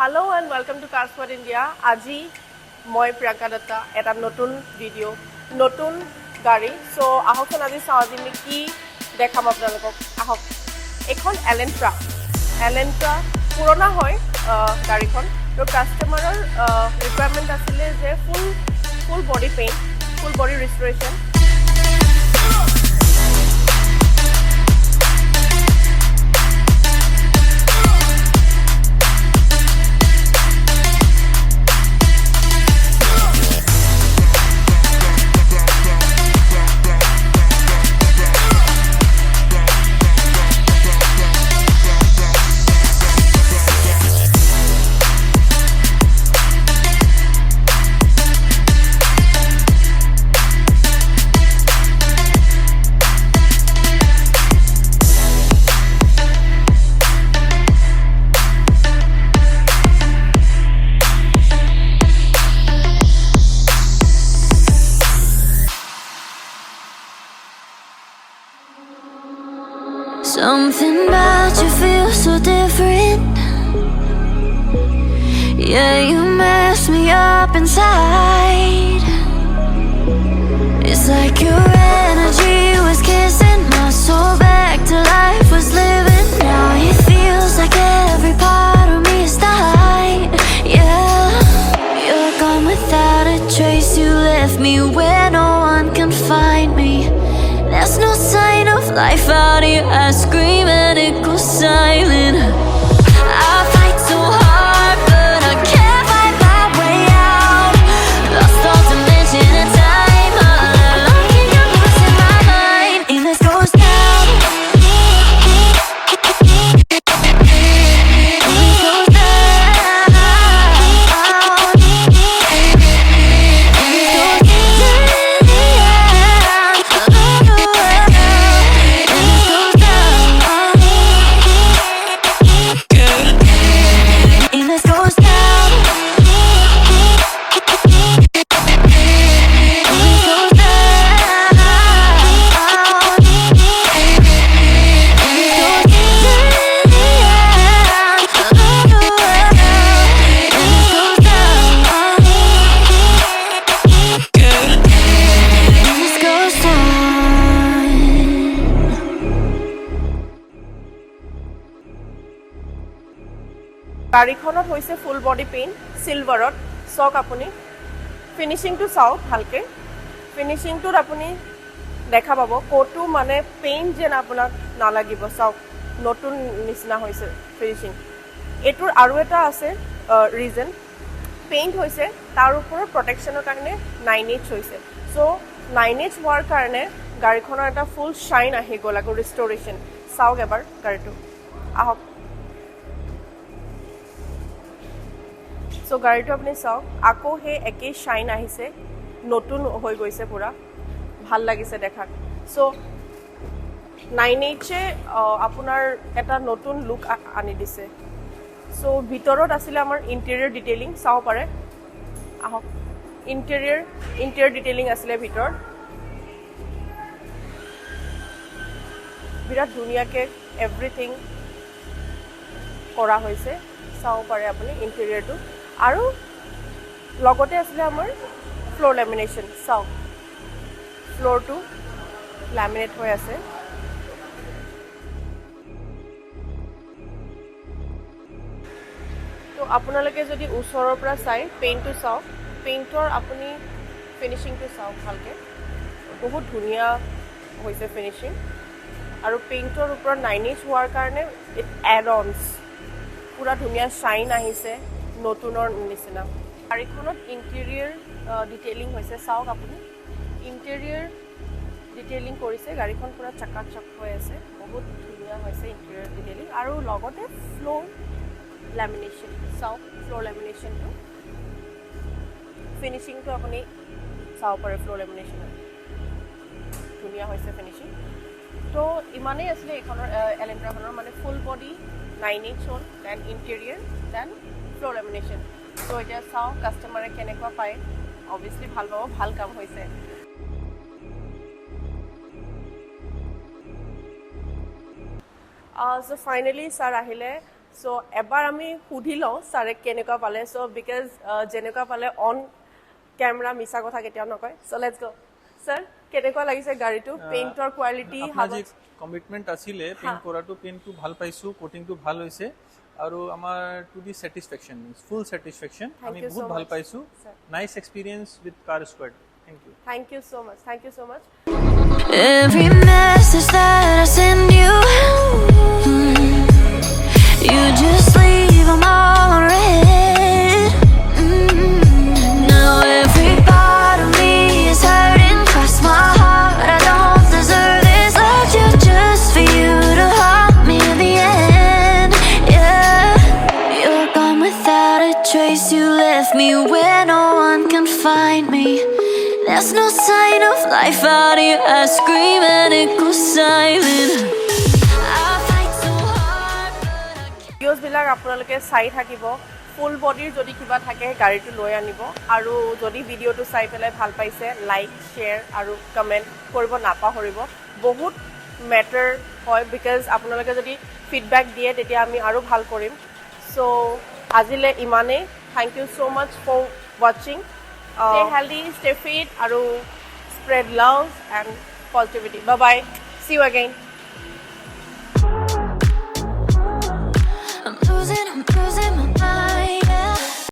Hello and welcome to Cars for India. Aji moi Prakadata eta notun video notun gari. So ahokon aji sawaji mi ki dekham apnalokok ahok. Ekhon Elantra purona hoy gari khon. To customer requirement asile je full body paint, full body restoration. Something about you feels so different. Yeah, you mess me up inside. It's like your energy was kissing my soul back to life, was living. Now it feels like every part of me is died. Yeah, you're gone without a trace. You left me where no one can find me. There's no sign of life out here. I scream and it goes silent. I fight so hard, but I can't find my way out. Lost all dimension and time. All alone, can you losing my mind? And this goes down. গাড়ীখনত হৈছে full body paint সিলভাৰত সক আপুনি ফিনিশিংটো চাওক ভালকে ফিনিশিংটোত আপুনি দেখা পাব কোটো মানে পেইণ্ট যেন আপোনাক নালাগিব চাওক নতুন নিচিনা হৈছে ফিনিশিং এটোৰ আৰু এটা আছে ৰিজন পেইণ্ট হৈছে তাৰ ওপৰত প্ৰটেকচনৰ কাৰণে 9H হৈছে সো 9H হোৱাৰ কাৰণে গাড়ীখনৰ এটা ফুল শাইন আহি গ'ল আকৌ ৰিস্টোৰেশন চাওক এবাৰ গাড়ীটো আহক So গাড়ীটো আপুনি চাওক আকৌ হে একে শাইন আহিছে নতুন হৈ গৈছে পুৰা ভাল লাগিছে দেখাক সো 9H এ আপোনাৰ এটা নতুন লুক আনি দিছে সো ভিতৰত আছিল আমাৰ ইন্টেৰিয়ৰ ডিটেইলিং চাও পাৰে আহক ইন্টেৰিয়ৰ ডিটেইলিং আছিল ভিতৰত বিৰাট ধুনিয়াকে এভৰিথিং কৰা হৈছে চাও পাৰে আপুনি ইন্টেৰিয়ৰটো আৰু লগতে আছিল আমাৰ ফ্লোৰ ল্যামিনেশন চাও ফ্লোৰটো ল্যামিনেট হৈ আছে তো আপোনালোকে যদি ওচৰৰ পৰা চাই পেইণ্টটো চাও পেইণ্টৰ আপুনি ফিনিশিংটো চাও ভালকে বহুত ধুনিয়া হৈছে ফিনিশিং আৰু পেইণ্টৰ ওপৰত 9H হোৱাৰ কাৰণে ইট এড-অনস পুৰা ধুনিয়া শাইন আহিছে নতুনৰ নিচিনা গাড়ীখনত ইন্টেৰিয়ৰ ডিটেইলিং হৈছে চাওক আপুনি ইন্টেৰিয়ৰ ডিটেইলিং কৰিছে গাড়ীখন পুৰা চকাচক হৈ আছে বহুত ধুনিয়া হৈছে ইন্টেৰিয়ৰ ডিটেইলিং আৰু লগতে ফ্লোৰ ল্যামিনেশন চাওক ফ্লোৰ ল্যামিনেশনটো ফিনিশিংটো আপুনি চাও পাৰে ফ্লোৰ ল্যামিনেশন ধুনিয়া হৈছে ফিনিশিং তো ইমানেই আছিলে এখনৰ এলেন্ট্ৰাখনৰ মানে ফুল বডি 9H হ'ল then interior then floor lamination so এটা চাও কাস্টমাৰে কেনেকুৱা পায় obviously ভাল পাব ভাল কাম হৈছে So finally sir ahile so এবাৰ আমি সুধি লওঁ ছাৰে কেনেকুৱা পালে সো বিকজ যেনেকুৱা পালে অন কেমেৰা মিছা কথা কেতিয়াও নকয় সো লেটস গো স্যাৰ কেনেকুৱা লাগিছে গাড়ীটো পেইন্টৰ কোৱালিটি আপোনাৰ কমিটমেন্ট আছিলে পেইন্ট কৰাটো পেইন্টটো ভাল পাইছো কোটিংটো ভাল হৈছে আৰু আমাৰ to be satisfaction full satisfaction আমি বহুত ভাল পাইছো nice experience with car squad thank you so much Every message that I send you, you just leave them all read. Now every part of me is hurting, cross my heart, I don't deserve this. Loved you just for you to haunt me in the end. Yeah, you're gone without a trace. You left me where no one can find me. There's no sign of life out here. I scream and it goes silent. I fight so hard, but I can't. Videos বিলাক আপোনালোকে চাই থাকিব ফুল বডিৰ যদি কিবা থাকে গাড়ীটো লৈ আনিব আৰু যদি ভিডিওটো চাই পেলাই ভাল পাইছে লাইক শেয়াৰ আৰু কমেন্ট কৰিব নাপাহৰিব বহুত মেটাৰ হয় বিকজ আপোনালোকে যদি ফিডবেক দিয়ে তেতিয়া আমি আৰু ভাল কৰিম সো আজিলে ইমানে thank you so much for watching stay healthy stay fit আৰু spread love and positivity bye bye see you again